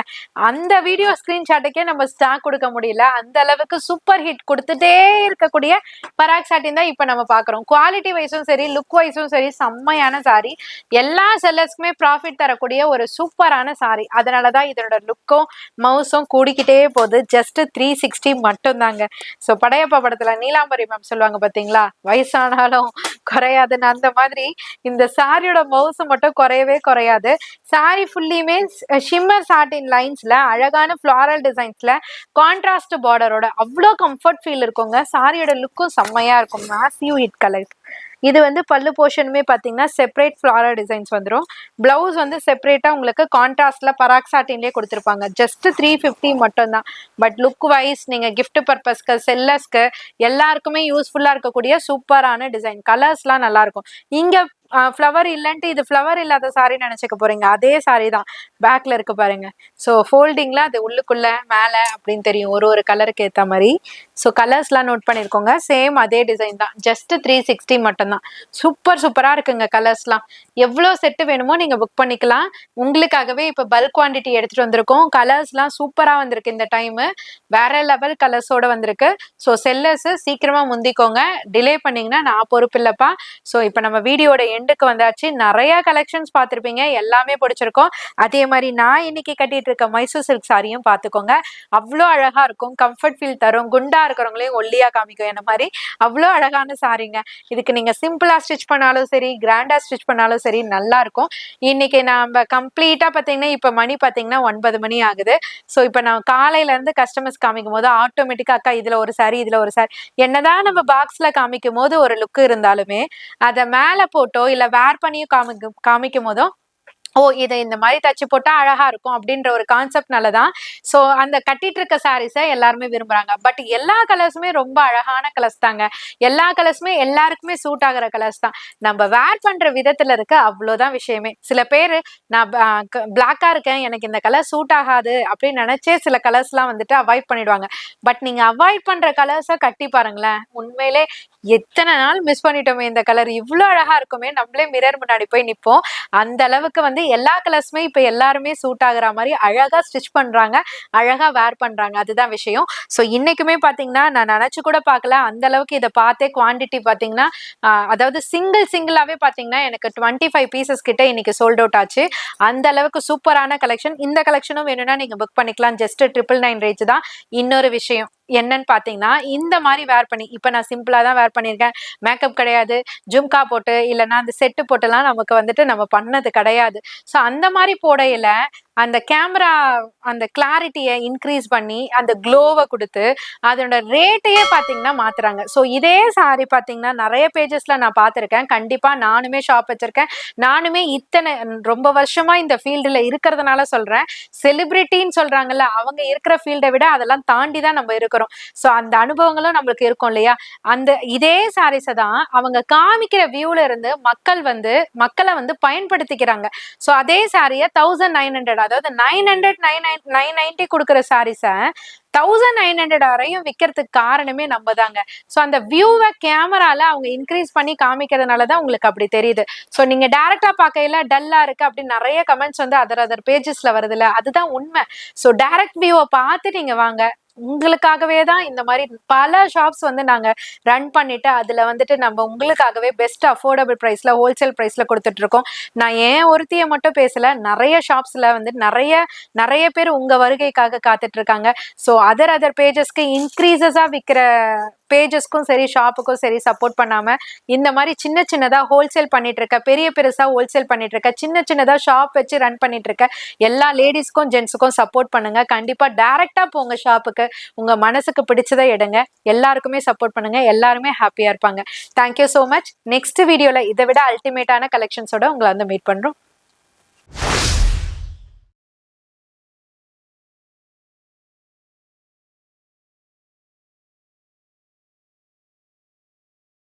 அந்த வீடியோ ஸ்கிரீன்ஷாட்டுக்கே நம்ம ஸ்டாக் கொடுக்க முடியல. அந்த அளவுக்கு சூப்பர் ஹிட் கொடுத்துட்டே இருக்கக்கூடிய பராக் சாட்டின் தான் இப்ப நம்ம பாக்குறோம். குவாலிட்டி வைஸும் சரி, லுக் வைஸும் சரி, செம்மையான சாரி. எல்லா செல்லர்ஸ்க்குமே ப்ராஃபிட் தரக்கூடிய ஒரு சூப்பரான சாரி. அதனாலதான் இதனோட லுக்கும் மவுஸும் கூடிக்கிட்டே போகுது. ஜஸ்ட் 360 மட்டும் தாங்க. ஸோ படையப்பா படத்துல நீலாம்பரி மேம் சொல்லுவாங்க பாத்தீங்களா, வயசானாலும் குறையாதுன்னு அந்த மாதிரி இந்த சாரியோட மவுசு மட்டும் குறையவே குறையாது. சாரி ஃபுல்லியுமே ஷிம்மர் சாட்டின் லைன்ஸ்ல அழகான ஃப்ளாரல் டிசைன்ஸ்ல கான்ட்ராஸ்ட் பார்டரோட அவ்வளோ கம்ஃபர்ட் ஃபீல் இருக்குங்க. சாரியோட லுக்கும் செம்மையா இருக்கும். Massive hit colour. இது வந்து பல்லு போர்ஷனுமே பார்த்தீங்கன்னா செப்பரேட் ஃப்ளாரல் டிசைன்ஸ் வந்துடும். பிளவுஸ் வந்து செப்பரேட்டாக உங்களுக்கு கான்ட்ராஸ்ட்ல பராக் சாட்டின்லேயே கொடுத்துருப்பாங்க. ஜஸ்ட் 350 மட்டும் தான். பட் லுக் வைஸ் நீங்கள் கிஃப்ட் பர்பஸ்க்கு செல்லர்ஸ்க்கு எல்லாருக்குமே யூஸ்ஃபுல்லாக இருக்கக்கூடிய சூப்பரான டிசைன். கலர்ஸ்லாம் நல்லா இருக்கும். இங்கே ஃப்ளவர் இல்லைன்ட்டு இது ஃப்ளவர் இல்லாத சாரி நினச்சிக்க போறீங்க. அதே சாரி தான் பேக்ல இருக்கு பாருங்க. ஸோ ஃபோல்டிங்ல அது உள்ளுக்குள்ள மேலே அப்படின்னு தெரியும் ஒரு ஒரு கலருக்கு ஏற்ற மாதிரி. ஸோ கலர்ஸ்லாம் நோட் பண்ணியிருக்கோங்க. சேம் அதே டிசைன் தான். ஜஸ்ட் 360 மட்டும்தான். சூப்பராக இருக்குங்க கலர்ஸ்லாம். எவ்வளோ செட்டு வேணுமோ நீங்கள் புக் பண்ணிக்கலாம். உங்களுக்காகவே இப்போ பல்க் குவான்டிட்டி எடுத்துகிட்டு வந்திருக்கோம். கலர்ஸ்லாம் சூப்பராக வந்திருக்கு. இந்த டைமு வேற லெவல் கலர்ஸோட வந்திருக்கு. ஸோ செல்லர்ஸ் சீக்கிரமாக முந்திக்கோங்க. டிலே பண்ணிங்கன்னா நான் பொறுப்பில்லைப்பா. ஸோ இப்போ நம்ம வீடியோட எண்டுக்கு வந்தாச்சு. நிறைய கலெக்ஷன்ஸ் பார்த்துருப்பீங்க. எல்லாமே பிடிச்சிருக்கோம். அதே மாதிரி நான் இன்னைக்கு கட்டிட்டு இருக்க மைசூர் சில்க் சாரியும் பார்த்துக்கோங்க. அவ்வளோ அழகா இருக்கும். கம்ஃபர்ட் ஃபீல் தரும். குண்டா இருக்கிறவங்களையும் ஒல்லியா காமிக்கும். என்ன மாதிரி அவ்வளோ அழகான சாரிங்க. இதுக்கு நீங்க சிம்பிளா ஸ்டிச் பண்ணாலும் சரி, கிராண்டா ஸ்டிச் பண்ணாலும் சரி நல்லா இருக்கும். இன்னைக்கு நம்ம கம்ப்ளீட்டா பார்த்தீங்கன்னா இப்போ மணி பார்த்தீங்கன்னா 9 மணி ஆகுது. ஸோ இப்போ நான் காலையில இருந்து கஸ்டமர்ஸ் காமிக்கும் போது ஆட்டோமேட்டிக்கா அக்கா இதுல ஒரு சாரி இதுல ஒரு சாரி என்னதான் நம்ம பாக்ஸ்ல காமிக்கும் போது ஒரு லுக் இருந்தாலுமே அதை மேல போட்டோ இல்ல வேர் பண்ணியும் காமிக்கும் போதும் இதை இந்த மாதிரி தச்சு போட்டா அழகா இருக்கும் அப்படின்ற ஒரு கான்செப்ட்னாலதான் ஸோ அந்த கட்டிட்டு இருக்க சாரீஸை எல்லாருமே விரும்புறாங்க. பட் எல்லா கலர்ஸுமே ரொம்ப அழகான கலர்ஸ் தாங்க. எல்லா கலர்ஸுமே எல்லாருக்குமே சூட் ஆகுற கலர்ஸ் தான். நம்ம வேர் பண்ற விதத்துல இருக்க அவ்வளோதான் விஷயமே. சில பேர் நான் பிளாக்கா இருக்கேன் எனக்கு இந்த கலர் சூட் ஆகாது அப்படின்னு நினைச்சே சில கலர்ஸ்லாம் வந்துட்டு அவாய்ட் பண்ணிடுவாங்க. பட் நீங்க அவாய்ட் பண்ற கலர்ஸை கட்டி பாருங்களேன். உண்மையிலே எத்தனை நாள் மிஸ் பண்ணிட்டோமே இந்த கலர் இவ்வளோ அழகா இருக்குமே நம்மளே மிரர் முன்னாடி போய் நிற்போம். அந்த அளவுக்கு வந்து எல்லா கலர்ஸுமே இப்போ எல்லாருமே சூட் ஆகுற மாதிரி அழகா ஸ்டிச் பண்றாங்க, அழகா வேர் பண்றாங்க. அதுதான் விஷயம். ஸோ இன்னைக்குமே பாத்தீங்கன்னா நான் நினைச்சு கூட பார்க்கல அந்த அளவுக்கு இதை பார்த்தே குவான்டிட்டி பாத்தீங்கன்னா அதாவது சிங்கிளாவே பாத்தீங்கன்னா எனக்கு 25 பீசஸ் கிட்ட இன்னைக்கு சோல்ட் அவுட் ஆச்சு. அந்த அளவுக்கு சூப்பரான கலெக்ஷன். இந்த கலெக்ஷனும் வேணும்னா நீங்க புக் பண்ணிக்கலாம். ஜஸ்ட் 999 ரேஞ்ச் தான். இன்னொரு விஷயம் என்னன்னு பாத்தீங்கன்னா இந்த மாதிரி வேர் பண்ணி இப்ப நான் சிம்பிளா தான் வேர் பண்ணியிருக்கேன். மேக்கப் கிடையாது, ஜும்கா போட்டு இல்லைன்னா அந்த செட்டு போட்டுலாம் நமக்கு வந்துட்டு நம்ம பண்ணது கிடையாது. ஸோ அந்த மாதிரி போடையில அந்த கேமரா அந்த கிளாரிட்டியை இன்க்ரீஸ் பண்ணி அந்த க்ளோவை கொடுத்து அதோட ரேட்டையே பார்த்தீங்கன்னா மாத்துறாங்க. ஸோ இதே சாரி பார்த்தீங்கன்னா நிறைய பேஜஸ்ல நான் பார்த்துருக்கேன். கண்டிப்பா நானுமே ஷாப் வச்சிருக்கேன். நானுமே இத்தனை ரொம்ப வருஷமா இந்த ஃபீல்டுல இருக்கிறதுனால சொல்றேன். செலிபிரிட்டின்னு சொல்றாங்கல்ல அவங்க இருக்கிற ஃபீல்டை விட அதெல்லாம் தாண்டி தான் நம்ம இருக்கிறோம். ஸோ அந்த அனுபவங்களும் நம்மளுக்கு இருக்கும் இல்லையா. அந்த இதே சாரீஸை தான் அவங்க காமிக்கிற வியூல இருந்து மக்களை வந்து பயன்படுத்திக்கிறாங்க. ஸோ அதே சாரியை 1900 அதாவது 990 கொடுக்குற சாரீஸை 1900 வரையும் விற்கிறதுக்கு காரணமே நம்ம தாங்க. ஸோ அந்த வியூவை கேமரால அவங்க இன்க்ரீஸ் பண்ணி காமிக்கிறதுனாலதான் உங்களுக்கு அப்படி தெரியுது. ஸோ நீங்க டைரக்டா பார்க்கையில டல்லா இருக்கு அப்படின்னு நிறைய கமெண்ட்ஸ் வந்து அதர் பேஜஸ்ல வருதுல்ல, அதுதான் உண்மை. ஸோ டைரக்ட் வியூவை பார்த்து நீங்க வாங்க. உங்களுக்காகவே தான் இந்த மாதிரி பல ஷாப்ஸ் வந்து நாங்க ரன் பண்ணிட்டு அதுல வந்துட்டு நம்ம உங்களுக்காகவே பெஸ்ட் அஃபோர்டபுள் பிரைஸ்ல ஹோல்சேல் பிரைஸ்ல கொடுத்துட்டு இருக்கோம். நான் ஏன் ஒருத்திய மட்டும் பேசல, நிறைய ஷாப்ஸ்ல வந்து நிறைய பேர் உங்க வருகைக்காக காத்துட்டு இருக்காங்க. ஸோ அதர் பேஜஸ்க்கு இன்க்ரீசஸா விற்கிற பேஜஸ்க்கும் சரி ஷாப்புக்கும் சரி சப்போர்ட் பண்ணாம இந்த மாதிரி சின்னதா ஹோல்சேல் பண்ணிட்டு இருக்க, பெருசா ஹோல்சேல் பண்ணிட்டு இருக்க, சின்னதா ஷாப் வச்சு ரன் பண்ணிட்டு இருக்க எல்லா லேடிஸ்க்கும் ஜென்ஸுக்கும் சப்போர்ட் பண்ணுங்க. கண்டிப்பா டைரக்டா போங்க ஷாப்புக்கு. உங்க மனசுக்கு பிடிச்சதை எடுங்க. எல்லாருக்குமே சப்போர்ட் பண்ணுங்க. எல்லாருமே ஹாப்பியா இருப்பாங்க. Thank you so much. நெக்ஸ்ட் வீடியோல இதை விட அல்டிமேட்டான கலெக்ஷன்ஸோட உங்களை வந்து மீட் பண்றோம்.